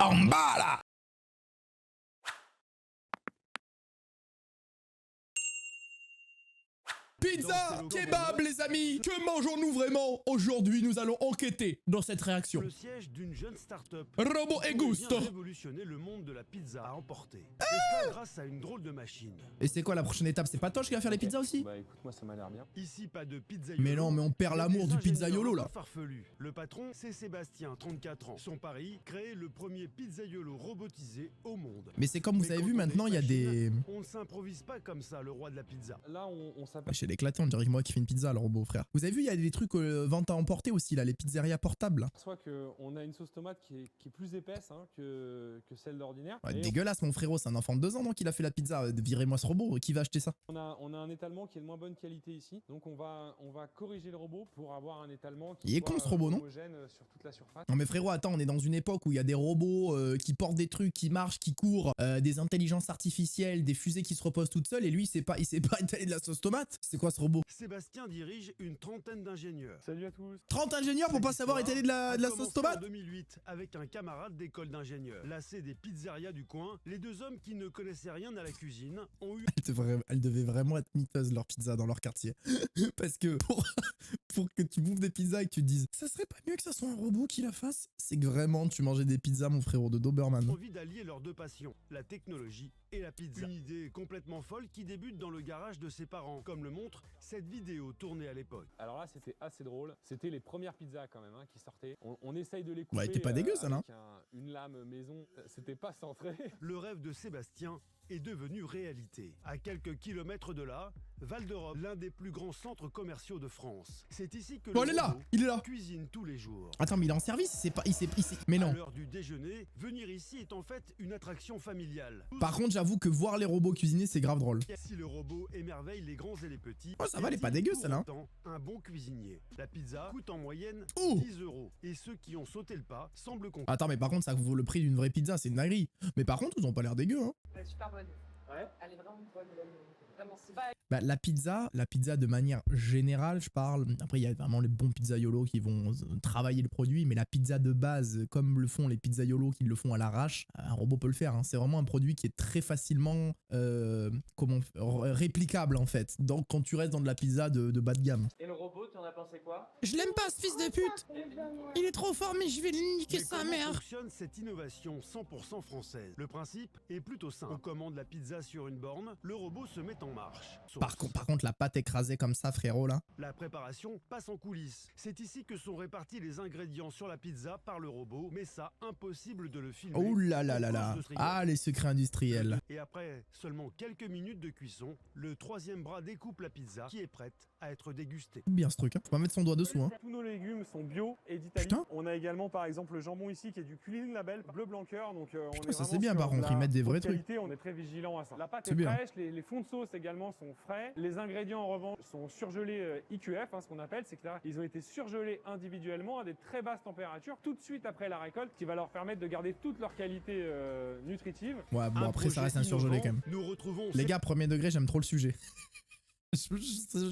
En bas là. Pizza, kebab les amis, que mangeons-nous vraiment? Aujourd'hui nous allons enquêter dans cette réaction. Le siège d'une jeune start-up. Robo et Gusto. Révolutionner le monde de la pizza à emporter. Et cela grâce à une drôle de machine. Et c'est quoi la prochaine étape? C'est Patoche qui va faire les pizzas aussi? Bah écoute, moi ça m'a l'air bien. Ici pas de pizza. Mais non, mais on perd l'amour du pizzaiolo là. Farfelu. Le patron, c'est Sébastien, 34 ans. Son pari, créer le premier pizzaiolo robotisé au monde. Mais c'est comme vous avez vu maintenant, il y a des... On ne s'improvise pas comme ça, le roi de la pizza. Là on s'appelle... Chez l'éclaté, on dirait que moi qui fais une pizza, le robot frère. Vous avez vu, il y a des trucs vente à emporter aussi là, les pizzerias portables. Soit qu'on a une sauce tomate qui est plus épaisse hein, que celle d'ordinaire. Ouais, dégueulasse mon frérot, c'est un enfant de 2 ans donc il a fait la pizza. Virez-moi ce robot, qui va acheter ça? On a un étalement qui est de moins bonne qualité ici, donc on va corriger le robot pour avoir un étalement qui il est con ce robot, non? homogène sur toute la surface. Non mais frérot, attends, on est dans une époque où il y a des robots qui portent des trucs, qui marchent, qui courent, des intelligences artificielles, des fusées qui se reposent toutes seules et lui il sait pas étaler de la sauce tomate. C'est quoi ce robot? Sébastien dirige une trentaine d'ingénieurs. Salut à tous. 30 ingénieurs pour pas savoir étaler de la sauce tomate? En 2008 avec un camarade d'école d'ingénieurs. Lassés des pizzerias du coin, les deux hommes qui ne connaissaient rien à la cuisine ont eu... Elles devaient vraiment être miteuses leur pizza dans leur quartier. Parce que pour que tu bouffes des pizzas et que tu te dises ça serait pas mieux que ça soit un robot qui la fasse, c'est que vraiment tu mangeais des pizzas mon frérot de Doberman. Envie d'allier leurs deux passions, la technologie et la pizza. Une idée complètement folle qui débute dans le garage de ses parents, comme le montre cette vidéo tournée à l'époque. Alors là c'était assez drôle, c'était les premières pizzas quand même hein, qui sortaient. On essaye de les couper. Ouais, t'es pas dégueu ça là. Avec une lame maison, c'était pas centré. Le rêve de Sébastien est devenu réalité. À quelques kilomètres de là, Val d'Europe, l'un des plus grands centres commerciaux de France. C'est ici que oh, il est là, il est là. Cuisine tous les jours. Attends, mais il est en service, il s'est pris. Mais non. À l'heure du déjeuner, venir ici est en fait une attraction familiale. Par contre, j'avoue que voir les robots cuisiner, c'est grave drôle. Si le robot émerveille les grands et les petits, oh, ça va, elle est pas dégueu celle-là. Un bon cuisinier. La pizza coûte en moyenne 10 €. Et ceux qui ont sauté le pas semblent contents. Attends, mais par contre, ça vaut le prix d'une vraie pizza, c'est une dinguerie. Mais par contre, ils ont pas l'air dégueu, hein. Elle est super bonne. Ouais. Elle est vraiment bonne. Vraiment, c'est pas... Bah, la pizza de manière générale, je parle. Après, il y a vraiment les bons pizzaiolos qui vont travailler le produit, mais la pizza de base, comme le font les pizzaiolos qui le font à l'arrache, un robot peut le faire. Hein. C'est vraiment un produit qui est très facilement réplicable en fait. Donc, quand tu restes dans de la pizza de bas de gamme. Et le robot, tu en as pensé quoi? Je l'aime pas, ce fils de pute. Il est trop fort, mais je vais lui niquer sa mère. Comment fonctionne cette innovation 100% française? Le principe est plutôt simple. On commande la pizza sur une borne, le robot se met en marche. Par contre, la pâte écrasée comme ça, frérot, là. La préparation passe en coulisses. C'est ici que sont répartis les ingrédients sur la pizza par le robot, mais ça, impossible de le filmer. Oh là là là là. Ah, les secrets industriels. Et après seulement quelques minutes de cuisson, le troisième bras découpe la pizza qui est prête à être dégustée. Bien ce truc, hein. Faut pas mettre son doigt dessous, hein. Tous nos légumes sont bio et d'Italie. Putain. On a également par exemple le jambon ici qui est du Cuisine Label bleu blanc cœur, donc on Putain, est ça vraiment c'est bien sur par contre, la ils mettent des vrais haute trucs. qualité, on est très vigilant à ça. La pâte C'est est bien. fraîche, les fonds de sauce également sont frais. Les ingrédients en revanche sont surgelés IQF, hein, ce qu'on appelle, c'est que ils ont été surgelés individuellement à des très basses températures tout de suite après la récolte, qui va leur permettre de garder toute leur qualité nutritive. Ouais, bon, après ça reste un surgelé quand même. Nous retrouvons Les gars, premier degré, j'aime trop le sujet. Je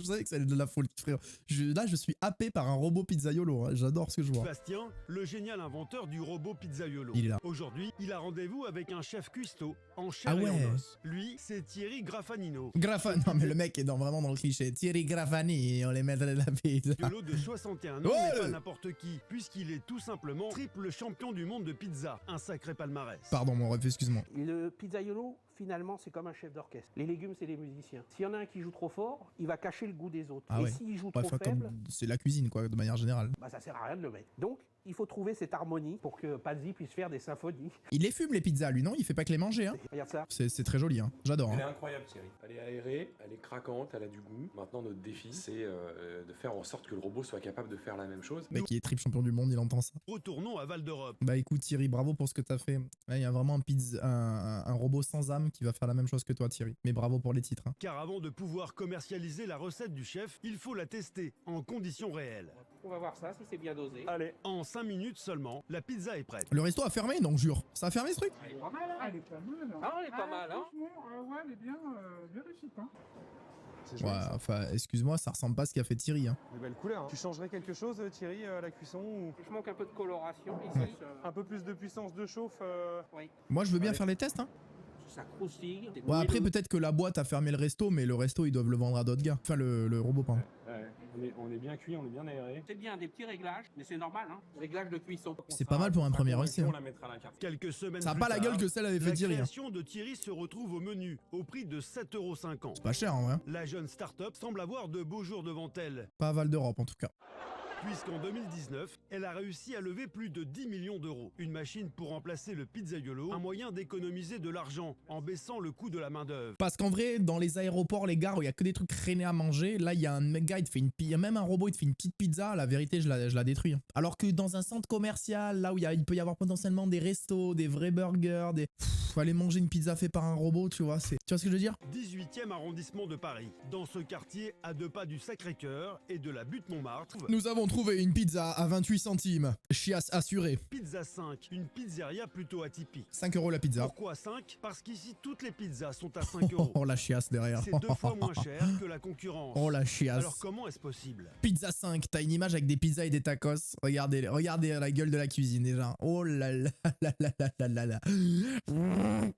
savais que ça allait de la folie, frère. Là, je suis happé par un robot pizzaiolo. Hein. J'adore ce que je vois. Sébastien, le génial inventeur du robot pizzaiolo. Il est là. Aujourd'hui, il a rendez-vous avec un chef cuistot en chair Ah et ouais. en os. Lui, c'est Thierry Graffanino. Non, mais le mec est vraiment dans le cliché. Thierry Graffani, on les mettrait de la pizza. Pizzaiolo de 61 ans Ouais. n'est pas n'importe qui, puisqu'il est tout simplement triple champion du monde de pizza. Un sacré palmarès. Pardon, mon ref, excuse-moi. Le pizzaiolo, finalement, c'est comme un chef d'orchestre. Les légumes, c'est les musiciens. S'il y en a un qui joue trop fort, il va cacher le goût des autres. Ah et ouais. s'il joue Ouais, trop enfin, faible, comme c'est la cuisine, quoi, de manière générale. bah, ça sert à rien de le mettre. Donc, il faut trouver cette harmonie pour que Pazzi puisse faire des symphonies. Il les fume, les pizzas, lui, non? Il fait pas que les manger, hein? Regarde ça. C'est très joli, hein. J'adore. Elle est Hein. incroyable Thierry. Elle est aérée, elle est craquante, elle a du goût. Maintenant notre défi c'est de faire en sorte que le robot soit capable de faire la même chose. Le mec, il est triple champion du monde, il entend ça. Retournons à Val d'Europe. Bah écoute, Thierry, bravo pour ce que t'as fait. Ouais, il y a vraiment un robot sans âme qui va faire la même chose que toi, Thierry. Mais bravo pour les titres. Hein. Car avant de pouvoir commercialiser la recette du chef, il faut la tester en conditions réelles. On va voir ça, si c'est bien dosé. Allez. En 5 minutes seulement, la pizza est prête. Le resto a fermé, donc jure. Ça a fermé ce truc? Elle est pas mal, hein. Elle est pas mal. Hein. Ah, elle est pas mal, hein. Franchement, ouais, elle est bien, bien réussie. Hein. C'est joli, Ouais, ça. enfin, excuse-moi, ça ressemble pas à ce qu'a fait Thierry. Hein. Des belles couleurs. Tu changerais quelque chose, Thierry, à la cuisson ou Je manque un peu de coloration ici. un peu plus de puissance de chauffe Oui, Moi, je veux bien Allez. faire les tests. Hein. ça croustille. Ouais, après, peut-être que la boîte a fermé le resto, mais le resto, ils doivent le vendre à d'autres gars. Enfin, le robot, pardon. Ouais, on est bien cuit, on est bien aéré. C'est bien, des petits réglages, mais c'est normal, hein. Réglages de cuisson. C'est pas mal pour un premier essai. On Hein. la mettra à la carte. Quelques semaines Ça a plus pas la tard, gueule que celle avait fait la Thierry. Hein. création de Thierry se retrouve au menu, au prix de 7,50 €. C'est pas cher, en vrai. La jeune start-up semble avoir de beaux jours devant elle, Pas à Val d'Europe, en tout cas. puisqu'en 2019, elle a réussi à lever plus de 10 millions d'euros. Une machine pour remplacer le pizzaiolo, un moyen d'économiser de l'argent en baissant le coût de la main-d'œuvre. Parce qu'en vrai, dans les aéroports, les gares où il y a que des trucs traînés à manger, là, il y a un gars, il y a même un robot, il te fait une petite pizza. La vérité, je la détruis. Hein. Alors que dans un centre commercial, là où il peut y avoir potentiellement des restos, des vrais burgers, aller manger une pizza faite par un robot, tu vois ce que je veux dire? 18e arrondissement de Paris. Dans ce quartier, à 2 pas du Sacré-Cœur et de la butte Montmartre, Nous avons trouvé une pizza à 28 centimes. Chiasse assurée. Pizza 5, une pizzeria plutôt atypique. 5 € la pizza. Pourquoi 5? Parce qu'ici, toutes les pizzas sont à 5 €. Oh la chiasse derrière. C'est 2 fois moins cher que la concurrence. Oh la chiasse. Alors comment est-ce possible? Pizza 5, t'as une image avec des pizzas et des tacos. Regardez la gueule de la cuisine déjà. Oh là là là là là là là.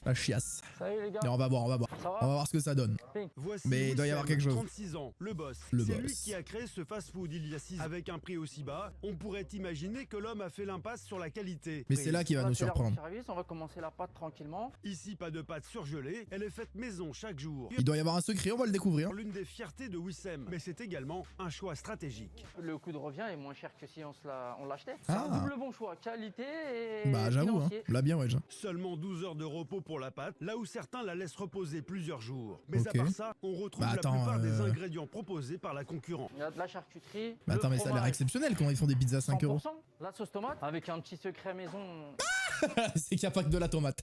La chiasse. Salut les gars. Et on va voir. Ça On va va voir ce que ça donne. Voici Mais il doit y avoir Wissem, quelque chose. 36 ans, le boss. Le C'est lui boss. qui a créé ce fast-food il y a 6 ans. Avec un prix aussi bas, on pourrait imaginer que l'homme a fait l'impasse sur la qualité. Mais c'est là qu'il va nous surprendre. Service, on va commencer la pâte tranquillement. Ici, pas de pâte surgelée, elle est faite maison chaque jour. Il doit y avoir un secret, on va le découvrir. L'une des fiertés de Wissem, mais c'est également un choix stratégique. Le coût de revient est moins cher que si on l'achetait. Ah. C'est un double bon choix, qualité et Bah j'avoue, hein. financier. Là bien ouais. Seulement 12 heures de repos pour la pâte, là où certains la laissent reposer plusieurs jours. Mais Ok. à part ça, on retrouve Bah, attends, la plupart des ingrédients proposés par la concurrence. Il y a de la charcuterie. Bah attends, le mais ça a l'air fromage, exceptionnel comment ils font des pizzas à 5 €. 100%, la sauce tomate avec un petit secret maison. C'est qu'il n'y a pas que de la tomate.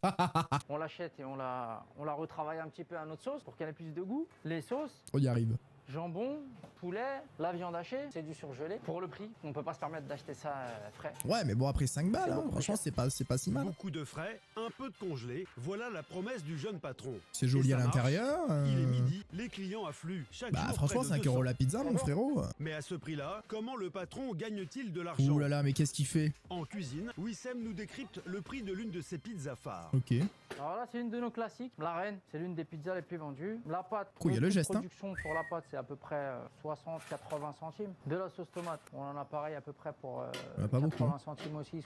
On l'achète et on la retravaille un petit peu à notre sauce pour qu'elle ait plus de goût. Les sauces, On y arrive. jambon, poulet, la viande hachée, c'est du surgelé. Pour le prix, on peut pas se permettre d'acheter ça frais. Ouais, mais bon, après 5 balles, C'est hein, beaucoup franchement, c'est pas si mal. Beaucoup de frais, un peu de congelé, voilà la promesse du jeune patron. C'est joli Et à ça marche. l'intérieur. Il est midi, les clients affluent chaque Bah jour. franchement, près de 5 € 200. la pizza, mon frérot. Mais à ce prix-là, comment le patron gagne-t-il de l'argent? Ouh là là, mais qu'est-ce qu'il fait? En cuisine, Wissem nous décrypte le prix de l'une de ses pizzas phares. Ok. Alors là, c'est une de nos classiques. La reine, c'est l'une des pizzas les plus vendues. La pâte, Cool, il y a le coût de geste, hein. production pour la pâte, c'est à peu près 60-80 centimes. De la sauce tomate, on en a pareil à peu près pour pas beaucoup, 80 centimes aussi,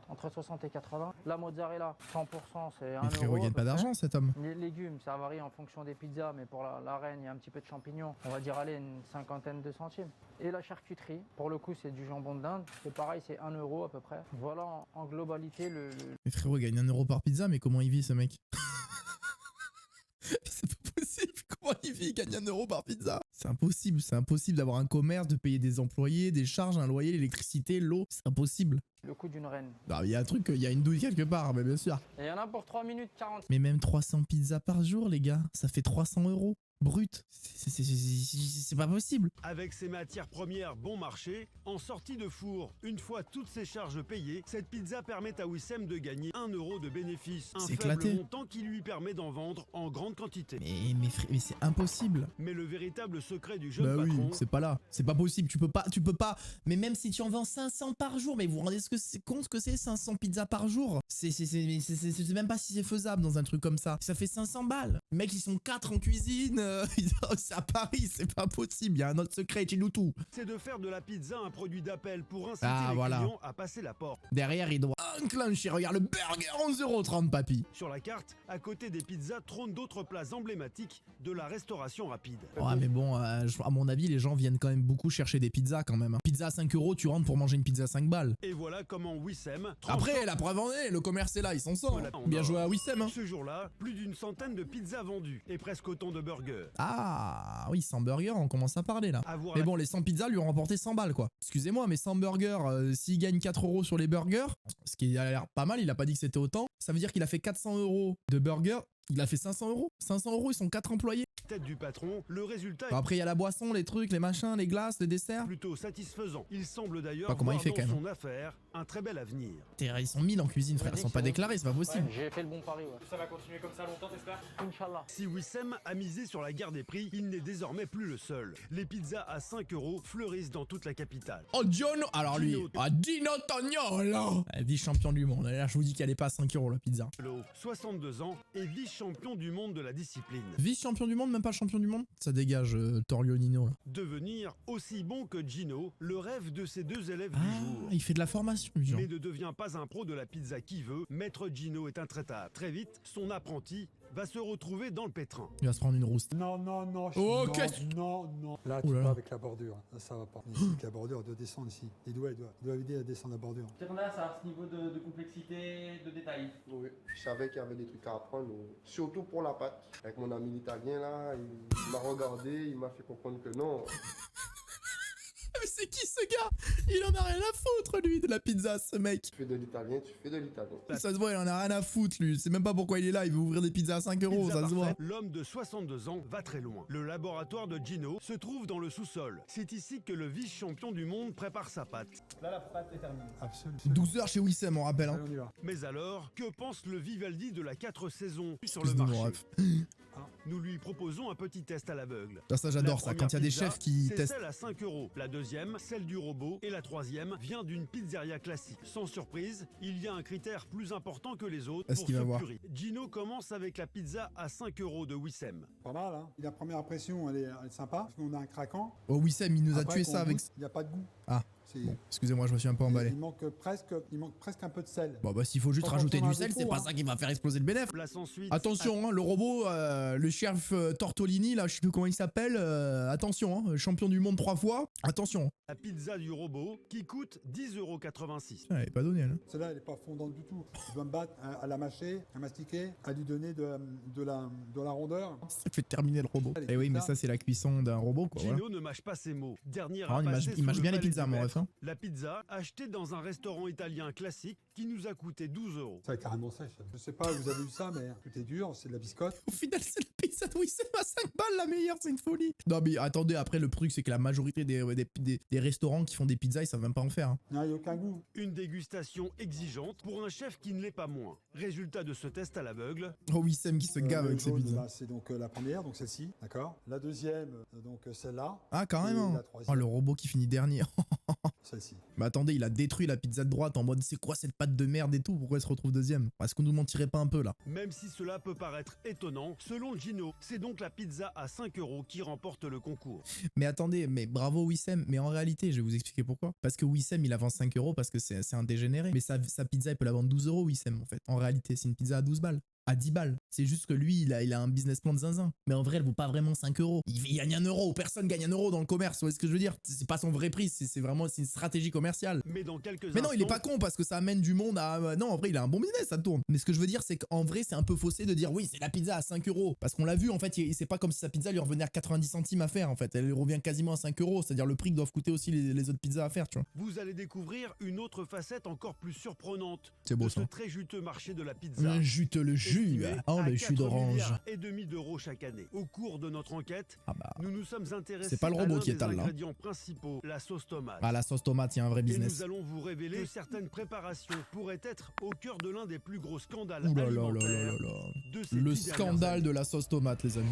entre 60 et 80. La mozzarella, 100%, c'est 1 Mais frérot, euro. il à gagne peu pas près. d'argent cet homme. Les légumes, ça varie en fonction des pizzas, mais pour la reine, il y a un petit peu de champignons. On va dire, allez, une cinquantaine de centimes. Et la charcuterie, pour le coup, c'est du jambon de dinde. C'est pareil, c'est 1 euro à peu près. Voilà en globalité le Mais frérot, il gagne 1 € par pizza, mais comment il vit ce mec? C'est pas possible, comment il vit, il gagne 1 € par pizza? C'est impossible d'avoir un commerce, de payer des employés, des charges, un loyer, l'électricité, l'eau, c'est impossible. le coût d'une reine. Bah, il y a un truc, il y a une douille quelque part, mais bien sûr. Et il y en a pour 3 minutes 40. Mais même 300 pizzas par jour, les gars, ça fait 300 € brut. C'est pas possible. Avec ses matières premières bon marché, en sortie de four, une fois toutes ses charges payées, cette pizza permet à Wissem de gagner 1 € de bénéfice. Un C'est faible éclaté. montant qui lui permet d'en vendre en grande quantité. Mais c'est impossible. Mais le véritable secret du jeune Bah oui, patron, c'est pas là. C'est pas possible. Tu peux pas. Mais même si tu en vends 500 par jour, mais vous vous rendez compte ce que c'est 500 pizzas par jour? C'est même pas si c'est faisable dans un truc comme ça. Ça fait 500 balles. Les mecs, ils sont 4 en cuisine. C'est à Paris, c'est pas possible. Il y a un autre secret, dis-nous tout. c'est de faire de la pizza un produit d'appel pour inciter Ah, les voilà. clients à passer la porte. Derrière, il doit enclencher. Regarde le burger 11,30 €, papy. Sur la carte, à côté des pizzas, trônent d'autres plats emblématiques de la restauration rapide. Ouais, mais bon, à mon avis, les gens viennent quand même beaucoup chercher des pizzas quand même. Pizza à 5 €, tu rentres pour manger une pizza à 5 balles. Et voilà comment Wissem Après, la preuve en est, le commerce est là, il s'en sort. Voilà. Bien joué à Wissem. Hein. Ce jour-là, plus d'une centaine de pizzas vendues et presque autant de burgers. Ah oui, 100 burgers, on commence à parler là. À voir Mais la- bon, les 100 pizzas lui ont remporté 100 balles quoi. Excusez-moi, mais 100 burgers, s'il gagne 4 € sur les burgers, ce qui a l'air pas mal, il a pas dit que c'était autant, ça veut dire qu'il a fait 400 € de burgers Il a fait 500 euros. 500 euros, ils sont 4 employés. Tête du patron, le résultat Bon, est après, il y a la boisson, les trucs, les machins, les glaces, les desserts. plutôt satisfaisant. Il semble d'ailleurs Pas comment voir il fait, dans quand même. son affaire un très bel avenir. Ils sont 1000 en cuisine, frère. Ils sont pas déclarés, c'est pas possible. J'ai fait le bon pari, ouais. Ça va continuer comme ça longtemps, t'espères? Inch'Allah. Si Wissem a misé sur la guerre des prix, il n'est désormais plus le seul. Les pizzas à 5 € fleurissent dans toute la capitale. Oh, Gino. Alors lui, Gino. Gino Tognolo. Vice-champion du monde. Là, je vous dis qu'elle est pas à 5 € la pizza. 62 ans et vice-champion du monde de la discipline. Vice-champion du monde, même pas champion du monde. Ça dégage, Torlionino, là. Devenir aussi bon que Gino, le rêve de ses deux élèves Ah, du jour. il fait de la formation, lui, genre. Mais ne devient pas un pro de la pizza qui veut, Maître Gino est intraitable. Très vite, son apprenti va se retrouver dans le pétrin. Il va se prendre une rouste. Non, non, non, Oh, non, qu'est-ce- non, non. Là, Oh tu là là. vas avec la bordure. Là, ça va pas. Ici, avec la bordure, elle doit descendre ici. Il doit aider à descendre la bordure. J'attendais à ça, ce niveau de complexité, de détail. Oui, je savais qu'il y avait des trucs à apprendre, surtout pour la pâte. Avec mon ami l'italien là, il m'a regardé, il m'a fait comprendre que non. Mais c'est qui ce gars? Il en a rien à foutre, lui, de la pizza, ce mec. Tu fais de l'italien, tu fais de l'italien. Ça se voit, il en a rien à foutre, lui. C'est même pas pourquoi il est là. Il veut ouvrir des pizzas à 5 €, Pizza ça se voit. parfaite, l'homme de 62 ans va très loin. Le laboratoire de Gino se trouve dans le sous-sol. C'est ici que le vice-champion du monde prépare sa pâte. Là, la pâte est terminée. Absolument. 12 heures chez Wissem, on rappelle. Hein. Allez, on y va. Mais alors, que pense le Vivaldi de la 4 saisons sur le Excuse-nous, mon marché? ref. Nous lui proposons un petit test à l'aveugle. Ça, j'adore La ça. première Quand il y a des pizza, chefs qui c'est testent. celle à 5 €. La deuxième, celle du robot. Et la troisième vient d'une pizzeria classique. Sans surprise, il y a un critère plus important que les autres Est-ce pour qu'il va ce voir puri. Gino commence avec la pizza à 5 € de Wissem. Pas mal, hein. La première impression, elle est sympa. Parce qu'on a un craquant. Oh, Wissem, il nous a Après, tué qu'on ça avec. goûte, il n'y a pas de goût. Ah. C'est- Bon, excusez-moi, je me suis un peu emballé. Il manque presque un peu de sel. Bon, bah, s'il faut juste Quand rajouter on a du un sel, défaut, c'est pas hein. ça qui va faire exploser le bénéf. Place ensuite. Attention, hein, le robot, le chef Tortolini, là, je sais plus comment il s'appelle. Attention, hein, champion du monde 3 fois. Attention. La pizza du robot qui coûte 10,86 €. Elle est pas donnée, elle. Celle-là, elle n'est pas fondante du tout. Je dois me battre à la mâcher, à mastiquer, à lui donner de la rondeur. Ça fait terminer le robot. Allez, Et oui, mais ça. ça, c'est la cuisson d'un robot, quoi. Voilà. Gino ne mâche pas ses mots. Dernière Ah, à passer il mâche sous le bien les palais pizzas, du mon maître. ref. Hein. La pizza achetée dans un restaurant italien classique qui nous a coûté 12 €. Ça est carrément sèche. Je sais pas, vous avez vu ça, mais tout est dur, c'est de la biscotte. Au final, c'est la pizza de Wissem à 5 balles la meilleure, c'est une folie. Non, mais attendez, après, le truc, c'est que la majorité des restaurants qui font des pizzas, ils savent même pas en faire. Hein. Non, il n'y a aucun goût. Une dégustation exigeante pour un chef qui ne l'est pas moins. Résultat de ce test à l'aveugle, Oh, Wissem qui se gave Le avec ses jaune, pizzas. bah, c'est donc la première, donc celle-ci, d'accord. La deuxième, donc celle-là. Ah, Et carrément. la Oh, troisième, le robot qui finit dernier. celle-ci. Mais attendez, il a détruit la pizza de droite en mode c'est quoi cette pâte de merde et tout, pourquoi elle se retrouve deuxième? Est-ce qu'on nous mentirait pas un peu là? même si cela peut paraître étonnant, selon Gino, c'est donc la pizza à 5 € qui remporte le concours. Mais attendez, mais bravo Wissem, mais en réalité, je vais vous expliquer pourquoi. Parce que Wissem, il a vendu 5 € parce que c'est un dégénéré. Mais sa pizza, il peut la vendre 12 € Wissem en fait. En réalité, c'est une pizza à 12 balles. À 10 balles. C'est juste que lui, il a un business plan de zinzin. Mais en vrai, elle vaut pas vraiment 5 €. Il gagne 1 €. Personne gagne 1 € dans le commerce. Vous voyez ce que je veux dire? C'est pas son vrai prix. C'est vraiment une stratégie commerciale. Mais dans quelques Mais non, il est instants, pas con parce que ça amène du monde à. Non, en vrai, il a un bon business, ça tourne. Mais ce que je veux dire, c'est qu'en vrai, c'est un peu faussé de dire oui, c'est la pizza à 5 €. Parce qu'on l'a vu, en fait, c'est pas comme si sa pizza lui revenait à 90 centimes à faire, en fait. Elle lui revient quasiment à 5 €. C'est-à-dire le prix que doivent coûter aussi les autres pizzas à faire, tu vois. vous allez découvrir une autre facette encore plus surprenante C'est beau de ça. ce très juteux marché de la pizza. Le jus, le jus. Estimé Oh, à le jus 4,5 d'orange. milliards d'euros chaque année. Au cours de notre enquête, Ah bah. nous nous sommes intéressés C'est pas le à robot l'un qui des étale, là. ingrédients principaux, la sauce tomate. Ah, la sauce tomate, il y a un vrai Et business. nous allons vous révéler que certaines préparations pourraient être au cœur de l'un des plus gros scandales Ouh là là là alimentaires là là là. de ces Le 10 dernières scandale années. de la sauce tomate, les amis.